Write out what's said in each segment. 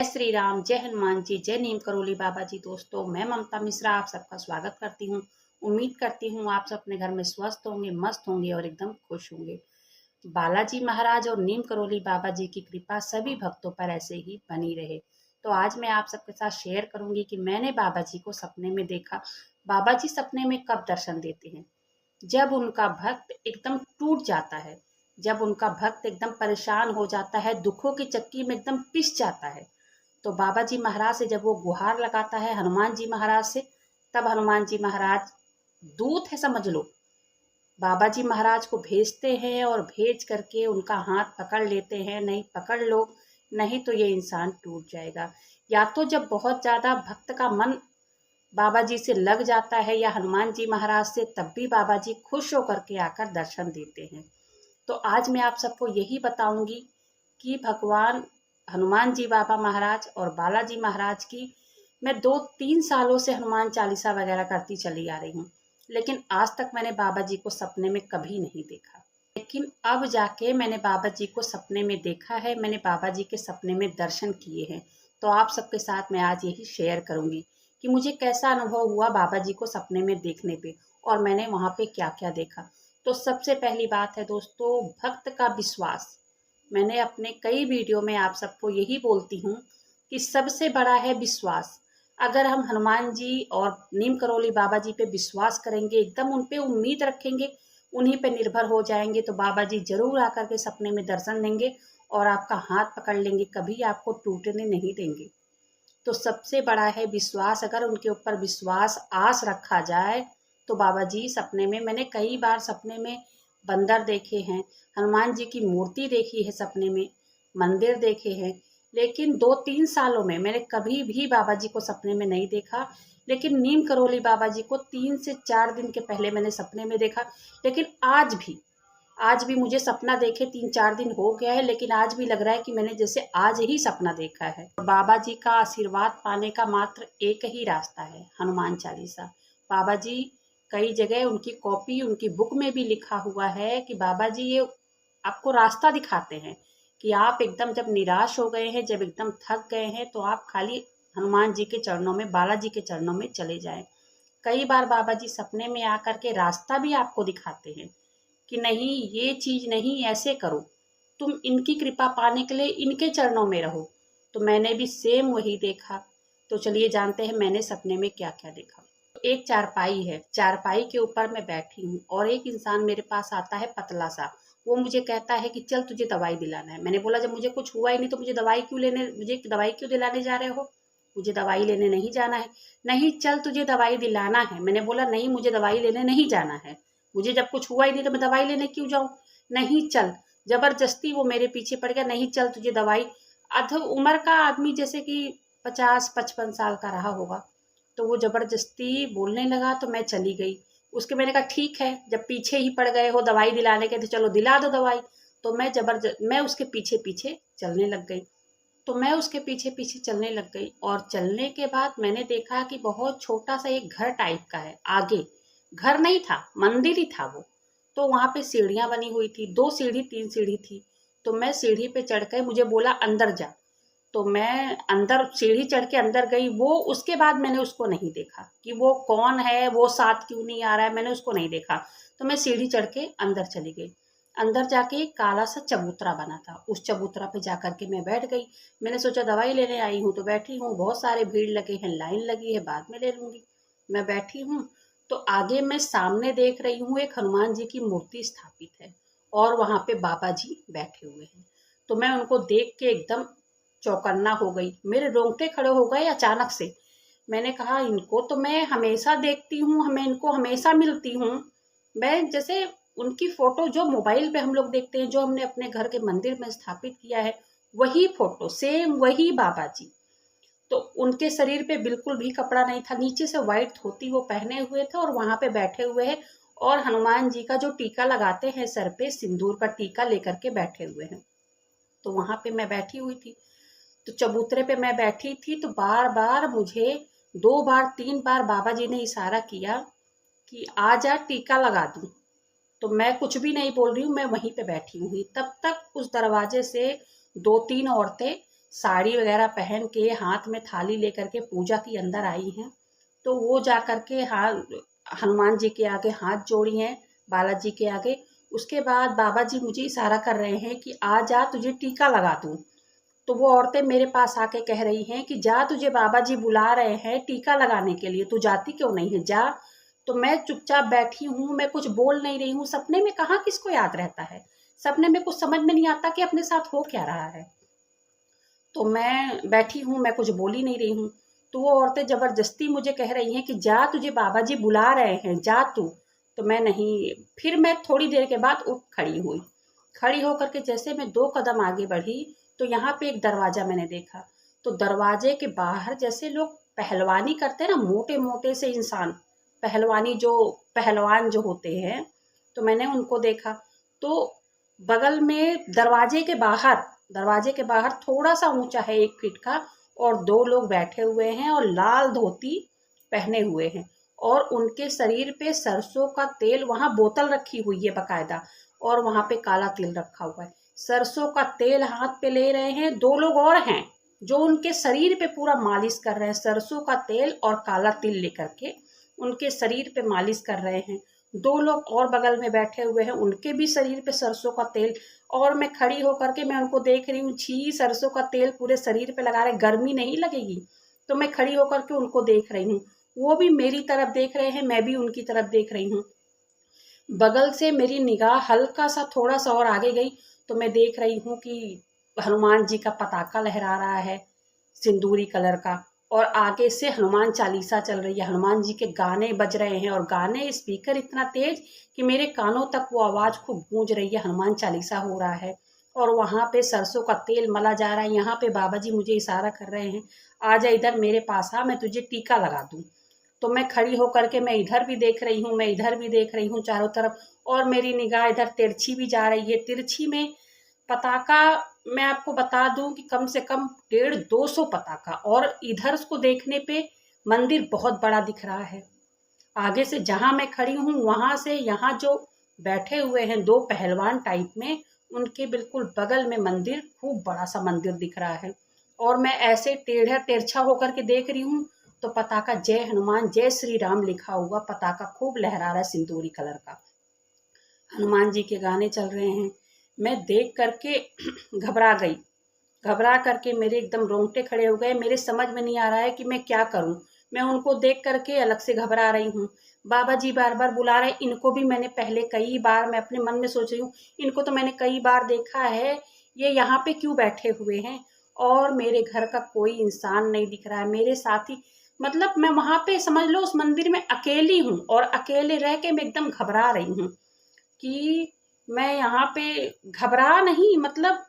जय श्री राम, जय हनुमान जी, जय नीम करोली बाबा जी। दोस्तों, मैं ममता मिश्रा आप सबका स्वागत करती हूँ। उम्मीद करती हूँ आप सब अपने घर में स्वस्थ होंगे, मस्त होंगे और एकदम खुश होंगे। बालाजी महाराज और नीम करोली बाबा जी की कृपा सभी भक्तों पर ऐसे ही बनी रहे। तो आज मैं आप सबके साथ शेयर करूंगी कि मैंने बाबा जी को सपने में देखा। बाबा जी सपने में कब दर्शन देते हैं? जब उनका भक्त एकदम टूट जाता है, जब उनका भक्त एकदम परेशान हो जाता है, दुखों की चक्की में एकदम पिस जाता है, तो बाबा जी महाराज से जब वो गुहार लगाता है हनुमान जी महाराज से, तब हनुमान जी महाराज दूत है समझ लो, बाबा जी महाराज को भेजते हैं और भेज करके उनका हाथ पकड़ लेते हैं। नहीं पकड़ लो, नहीं तो ये इंसान टूट जाएगा। या तो जब बहुत ज्यादा भक्त का मन बाबा जी से लग जाता है या हनुमान जी महाराज से, तब भी बाबा जी खुश होकर के आकर दर्शन देते हैं। तो आज मैं आप सबको यही बताऊंगी कि भगवान हनुमान जी बाबा महाराज और बालाजी महाराज की मैं 2-3 सालों से हनुमान चालीसा वगैरह करती चली आ रही हूँ, लेकिन आज तक मैंने बाबा जी को सपने में कभी नहीं देखा। लेकिन अब जाके मैंने बाबा जी को सपने में देखा है, मैंने बाबा जी के सपने में दर्शन किए हैं। तो आप सबके साथ मैं आज यही शेयर करूंगी कि मुझे कैसा अनुभव हुआ बाबा जी को सपने में देखने पे और मैंने वहां पे क्या क्या देखा। तो सबसे पहली बात है दोस्तों, भक्त का विश्वास। मैंने अपने कई वीडियो में आप सबको यही बोलती हूँ कि सबसे बड़ा है विश्वास। अगर हम हनुमान जी और नीम करोली बाबा जी पे विश्वास करेंगे, एकदम उन पे उम्मीद रखेंगे, उन्हीं पे निर्भर हो जाएंगे, तो बाबा जी जरूर आकर के सपने में दर्शन देंगे और आपका हाथ पकड़ लेंगे, कभी आपको टूटने नहीं देंगे। तो सबसे बड़ा है विश्वास। अगर उनके ऊपर विश्वास आस रखा जाए तो बाबा जी सपने में, मैंने कई बार सपने में बंदर देखे हैं, हनुमान जी की मूर्ति देखी है सपने में, मंदिर देखे हैं, लेकिन 2-3 सालों में मैंने कभी भी बाबा जी को सपने में नहीं देखा। लेकिन नीम करोली बाबा जी को 3 से 4 दिन के पहले मैंने सपने में देखा। लेकिन आज भी मुझे सपना देखे 3-4 दिन हो गया है, लेकिन आज भी लग रहा है कि मैंने जैसे आज ही सपना देखा है। बाबा जी का आशीर्वाद पाने का मात्र एक ही रास्ता है, हनुमान चालीसा। बाबा जी कई जगह उनकी कॉपी, उनकी बुक में भी लिखा हुआ है कि बाबा जी ये आपको रास्ता दिखाते हैं कि आप एकदम जब निराश हो गए हैं, जब एकदम थक गए हैं, तो आप खाली हनुमान जी के चरणों में, बालाजी के चरणों में चले जाएं। कई बार बाबा जी सपने में आकर के रास्ता भी आपको दिखाते हैं कि नहीं, ये चीज नहीं, ऐसे करो, तुम इनकी कृपा पाने के लिए इनके चरणों में रहो। तो मैंने भी सेम वही देखा। तो चलिए जानते हैं मैंने सपने में क्या क्या देखा। एक चारपाई है, चारपाई के ऊपर मैं बैठी हूँ और एक इंसान मेरे पास आता है पतला सा। वो मुझे कहता है कि चल तुझे दवाई दिलाना है। मैंने बोला जब मुझे कुछ हुआ ही नहीं तो मुझे दवाई क्यों दिलाने जा रहे हो? मुझे दवाई लेने नहीं जाना है। नहीं, चल तुझे दवाई दिलाना है। मैंने बोला नहीं, मुझे दवाई लेने नहीं जाना है, मुझे जब कुछ हुआ ही नहीं तो मैं दवाई लेने क्यों जाऊं? नहीं चल। जबरदस्ती वो मेरे पीछे पड़ गया, नहीं चल तुझे दवाई। अध उम्र का आदमी, जैसे कि 50-55 साल का रहा होगा, तो वो जबरदस्ती बोलने लगा तो मैं चली गई। उसके मैंने कहा ठीक है, जब पीछे ही पड़ गए हो दवाई दिलाने के तो चलो दिला दो दवाई। तो मैं उसके पीछे पीछे चलने लग गई। तो मैं उसके पीछे पीछे चलने लग गई और चलने के बाद मैंने देखा कि बहुत छोटा सा एक घर टाइप का है आगे। घर नहीं था, मंदिर ही था वो। तो वहां पे सीढ़ियां बनी हुई थी, 2 सीढ़ी 3 सीढ़ी थी। तो मैं सीढ़ी पे चढ़ के, मुझे बोला अंदर जा। तो मैं अंदर सीढ़ी चढ़ के अंदर गई। वो उसके बाद मैंने उसको नहीं देखा कि वो कौन है, वो साथ क्यों नहीं आ रहा है, मैंने उसको नहीं देखा। तो मैं सीढ़ी चढ़ के अंदर चली गई। अंदर जाके एक काला सा चबूतरा बना था, उस चबूतरा पे जाकर के मैं बैठ गई। मैंने सोचा दवाई लेने आई हूँ तो बैठी हूँ, बहुत सारे भीड़ लगे हैं, लाइन लगी है, बाद में ले लूंगी। मैं बैठी हूँ तो आगे मैं सामने देख रही हूँ एक हनुमान जी की मूर्ति स्थापित है और वहां पे बाबा जी बैठे हुए हैं। तो मैं उनको देख के एकदम चौकन्ना हो गई, मेरे रोंगटे खड़े हो गए अचानक से। मैंने कहा इनको तो मैं हमेशा देखती हूँ, हमें इनको हमेशा मिलती हूँ। मैं जैसे उनकी फोटो जो मोबाइल पे हम लोग देखते हैं, जो हमने अपने घर के मंदिर में स्थापित किया है, वही फोटो सेम, वही बाबा जी। तो उनके शरीर पे बिल्कुल भी कपड़ा नहीं था, नीचे से व्हाइट धोती वो पहने हुए थे और वहां पे बैठे हुए हैं। और हनुमान जी का जो टीका लगाते हैं सर पे, सिंदूर का टीका लेकर के बैठे हुए हैं। तो वहां पे मैं बैठी हुई थी। तो चबूतरे पे मैं बैठी थी तो बार बार मुझे 2 बार 3 बार बाबा जी ने इशारा किया कि आ जा टीका लगा दूं। तो मैं कुछ भी नहीं बोल रही हूँ, मैं वहीं पे बैठी हुई। तब तक उस दरवाजे से 2-3 औरतें साड़ी वगैरह पहन के हाथ में थाली लेकर के पूजा की अंदर आई हैं। तो वो जा कर के हनुमान जी के आगे हाथ जोड़ी हैं, बालाजी के आगे। उसके बाद बाबा जी मुझे इशारा कर रहे हैं कि आ जा, तुझे टीका लगा दूं। तो वो औरतें मेरे पास आके कह रही हैं कि जा, तुझे बाबा जी बुला रहे हैं टीका लगाने के लिए, तू जाती क्यों नहीं है, जा। तो मैं चुपचाप बैठी हूँ, मैं कुछ बोल नहीं रही हूँ। सपने में कहाँ किसको याद रहता है, सपने में कुछ समझ में नहीं आता कि अपने साथ हो क्या रहा है। तो मैं बैठी हूँ, मैं कुछ बोल ही नहीं रही हूँ। तो वो औरतें जबरदस्ती मुझे कह रही हैं कि जा, तुझे बाबा जी बुला रहे हैं, जा तू। तो मैं नहीं, फिर मैं थोड़ी देर के बाद उठ खड़ी हुई। खड़ी होकर के जैसे मैं 2 कदम आगे बढ़ी, तो यहाँ पे एक दरवाजा मैंने देखा। तो दरवाजे के बाहर जैसे लोग पहलवानी करते हैं ना, मोटे मोटे से इंसान, पहलवानी जो पहलवान जो होते हैं, तो मैंने उनको देखा। तो बगल में दरवाजे के बाहर थोड़ा सा ऊंचा है, 1 फीट का, और 2 लोग बैठे हुए हैं और लाल धोती पहने हुए हैं। और उनके शरीर पे सरसों का तेल, वहां बोतल रखी हुई है बकायदा, और वहां पे काला तिल रखा हुआ है। सरसों का तेल हाथ पे ले रहे हैं। 2 लोग और हैं जो उनके शरीर पे पूरा मालिश कर रहे हैं, सरसों का तेल और काला तिल लेकर के उनके शरीर पे मालिश कर रहे हैं। 2 लोग और बगल में बैठे हुए हैं, उनके भी शरीर पे सरसों का तेल। और मैं खड़ी होकर के मैं उनको देख रही हूँ, छी, सरसों का तेल पूरे शरीर पे लगा रहे, गर्मी नहीं लगेगी। तो मैं खड़ी होकर के उनको देख रही हूँ, वो भी मेरी तरफ देख रहे हैं, मैं भी उनकी तरफ देख रही हूँ। बगल से मेरी निगाह हल्का सा थोड़ा सा और आगे गई, तो मैं देख रही हूँ कि हनुमान जी का पताका लहरा रहा है, सिंदूरी कलर का। और आगे से हनुमान चालीसा चल रही है, हनुमान जी के गाने बज रहे हैं, और गाने स्पीकर इतना तेज कि मेरे कानों तक वो आवाज खूब गूंज रही है, हनुमान चालीसा हो रहा है। और वहां पे सरसों का तेल मला जा रहा है। यहाँ पे बाबा जी मुझे इशारा कर रहे हैं, आ जा इधर मेरे पास आ, मैं तुझे टीका लगा दूं। तो मैं खड़ी होकर के मैं इधर भी देख रही हूँ, मैं इधर भी देख रही हूँ चारों तरफ। और मेरी निगाह इधर तिरछी भी जा रही है। तिरछी में पताका, मैं आपको बता दूं कि कम से कम 150-200 पताका। और इधर उसको देखने पे मंदिर बहुत बड़ा दिख रहा है। आगे से जहां मैं खड़ी हूँ वहां से यहाँ जो बैठे हुए हैं 2 पहलवान टाइप में, उनके बिल्कुल बगल में मंदिर, खूब बड़ा सा मंदिर दिख रहा है। और मैं ऐसे टेढ़ा तिरछा होकर के देख रही हूँ, तो पताका जय हनुमान जय श्री राम लिखा हुआ पताका खूब लहरा रहा है, सिंदूरी कलर का। हनुमान जी के गाने चल रहे हैं। मैं देख करके घबरा गई। घबरा करके मेरे एकदम रोंगटे खड़े हो गए। मेरे समझ में नहीं आ रहा है कि मैं क्या करूं। मैं उनको देख करके अलग से घबरा रही हूँ। बाबा जी बार बार बुला रहे, इनको भी मैंने पहले कई बार, मैं अपने मन में सोच रही हूँ, इनको तो मैंने कई बार देखा है, ये यहाँ पे क्यों बैठे हुए हैं। और मेरे घर का कोई इंसान नहीं दिख रहा है, मेरे साथी, मतलब मैं वहां पे समझ लो उस मंदिर में अकेली हूँ, और अकेले रह के मैं एकदम घबरा रही हूँ कि मैं यहाँ पे घबरा नहीं, मतलब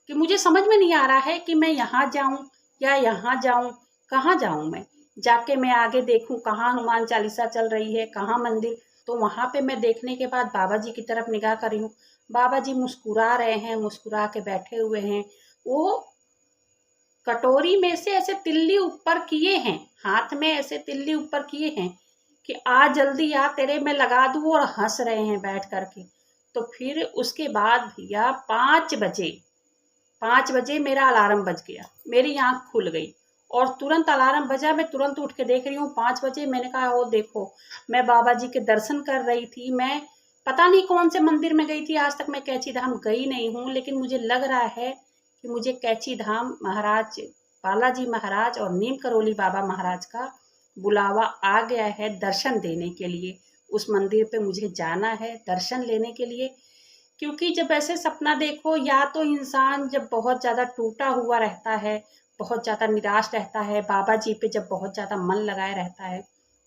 कि मुझे समझ में नहीं आ रहा है कि मैं यहाँ जाऊं या यहाँ जाऊं, कहाँ जाऊं मैं। जाके मैं आगे देखूं कहाँ हनुमान चालीसा चल रही है, कहाँ मंदिर। तो वहां पे मैं देखने के बाद बाबा जी की तरफ निगाह कर रही हूँ। बाबा जी मुस्कुरा रहे हैं, मुस्कुरा के बैठे हुए हैं। वो कटोरी में से ऐसे तिल्ली ऊपर किए हैं, हाथ में ऐसे तिल्ली ऊपर किए हैं कि आ जल्दी आ, तेरे में लगा दूं, और हंस रहे हैं बैठ करके। तो फिर उसके बाद भैया 5 बजे, 5 बजे मेरा अलार्म बज गया, मेरी आंख खुल गई। और तुरंत अलार्म बजा, मैं तुरंत उठ के देख रही हूँ 5 बजे। मैंने कहा ओ देखो, मैं बाबा जी के दर्शन कर रही थी। मैं पता नहीं कौन से मंदिर में गई थी, आज तक मैं कैची धाम गई नहीं हूँ, लेकिन मुझे लग रहा है कि मुझे कैची धाम महाराज बालाजी महाराज और नीम करोली बाबा महाराज का बुलावा आ गया है दर्शन देने के लिए। उस मंदिर पे मुझे जाना है दर्शन लेने के लिए। क्योंकि जब ऐसे सपना देखो, या तो इंसान जब बहुत ज्यादा टूटा हुआ रहता है, बहुत ज्यादा निराश रहता है, बाबा जी पे जब बहुत ज्यादा मन लगाए रहता है,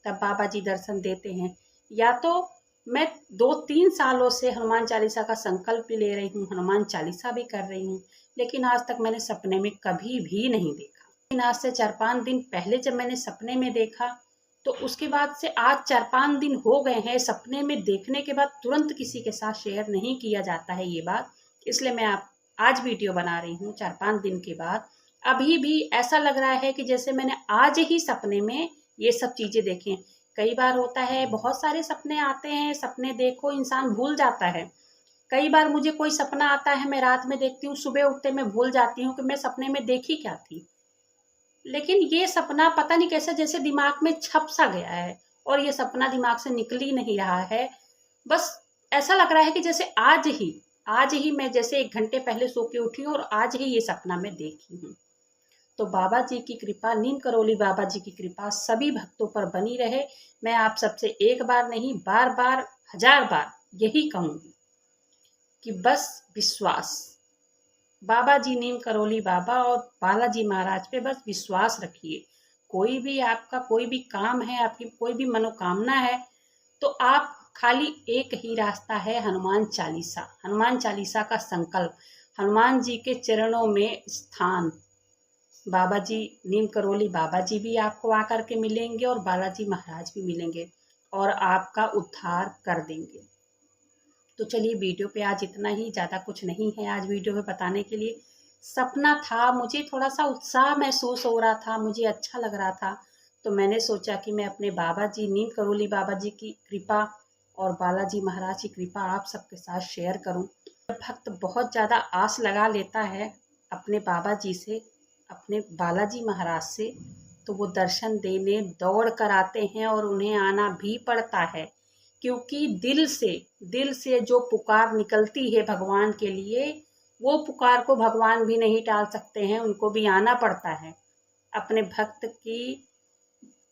तब बाबा जी दर्शन देते हैं। या तो मैं 2-3 सालों से हनुमान चालीसा का संकल्प भी ले रही हूँ, हनुमान चालीसा भी कर रही हूँ, लेकिन आज तक मैंने सपने में कभी भी नहीं देखा। लेकिन आज से 4-5 दिन पहले जब मैंने सपने में देखा, तो उसके बाद से आज 4-5 दिन हो गए हैं। सपने में देखने के बाद तुरंत किसी के साथ शेयर नहीं किया जाता है ये बात, इसलिए मैं आप आज वीडियो बना रही हूँ 4-5 दिन के बाद। अभी भी ऐसा लग रहा है कि जैसे मैंने आज ही सपने में ये सब चीजें देखें। कई बार होता है, बहुत सारे सपने आते हैं, सपने देखो इंसान भूल जाता है। कई बार मुझे कोई सपना आता है, मैं रात में देखती हूँ, सुबह उठते मैं भूल जाती हूँ कि मैं सपने में देखी क्या थी। लेकिन ये सपना पता नहीं कैसे जैसे दिमाग में छप सा गया है और ये सपना दिमाग से निकल ही नहीं रहा है। बस ऐसा लग रहा है कि जैसे आज ही मैं जैसे 1 घंटे पहले सो के उठी हूँ और आज ही ये सपना मैं देखी हूँ। तो बाबा जी की कृपा, नीम करोली बाबा जी की कृपा सभी भक्तों पर बनी रहे। मैं आप सबसे एक बार नहीं, बार-बार, हज़ार बार यही कहूँगी कि बस विश्वास, बाबा जी नीम करोली बाबा और बालाजी महाराज पे बस विश्वास रखिए। कोई भी आपका कोई भी काम है, आपकी कोई भी मनोकामना है, तो आप खाली एक ही रास्ता है, हनुमान चालीसा। हनुमान चालीसा का संकल्प, हनुमान जी के चरणों में स्थान। बाबा जी नीम करोली बाबा जी भी आपको आकर के मिलेंगे और बालाजी महाराज भी मिलेंगे और आपका उद्धार कर देंगे। तो चलिए वीडियो पे आज इतना ही, ज़्यादा कुछ नहीं है आज वीडियो में बताने के लिए। सपना था, मुझे थोड़ा-सा उत्साह महसूस हो रहा था, मुझे अच्छा लग रहा था, तो मैंने सोचा कि मैं अपने बाबा जी नीम करोली बाबा जी की कृपा और बालाजी महाराज की कृपा आप सबके साथ शेयर करूं। जब भक्त बहुत ज़्यादा आस लगा लेता है अपने बाबा जी से, अपने बालाजी महाराज से, तो वो दर्शन देने दौड़ कर आते हैं और उन्हें आना भी पड़ता है। क्योंकि दिल से जो पुकार निकलती है भगवान के लिए, वो पुकार को भगवान भी नहीं टाल सकते हैं, उनको भी आना पड़ता है। अपने भक्त की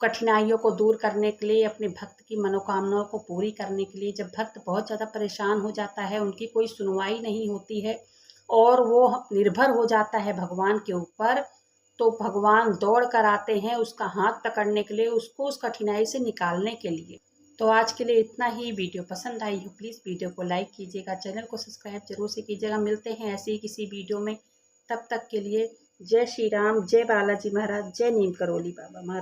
कठिनाइयों को दूर करने के लिए, अपने भक्त की मनोकामनाओं को पूरी करने के लिए, जब भक्त बहुत ज़्यादा परेशान हो जाता है, उनकी कोई सुनवाई नहीं होती है और वो निर्भर हो जाता है भगवान के ऊपर, तो भगवान दौड़ कर आते हैं उसका हाथ पकड़ने के लिए, उसको उस कठिनाई से निकालने के लिए। तो आज के लिए इतना ही। वीडियो पसंद आई हो प्लीज़ वीडियो को लाइक कीजिएगा, चैनल को सब्सक्राइब जरूर से कीजिएगा। मिलते हैं ऐसे ही किसी वीडियो में, तब तक के लिए जय श्री राम, जय बालाजी महाराज, जय नीम करोली बाबा महाराज।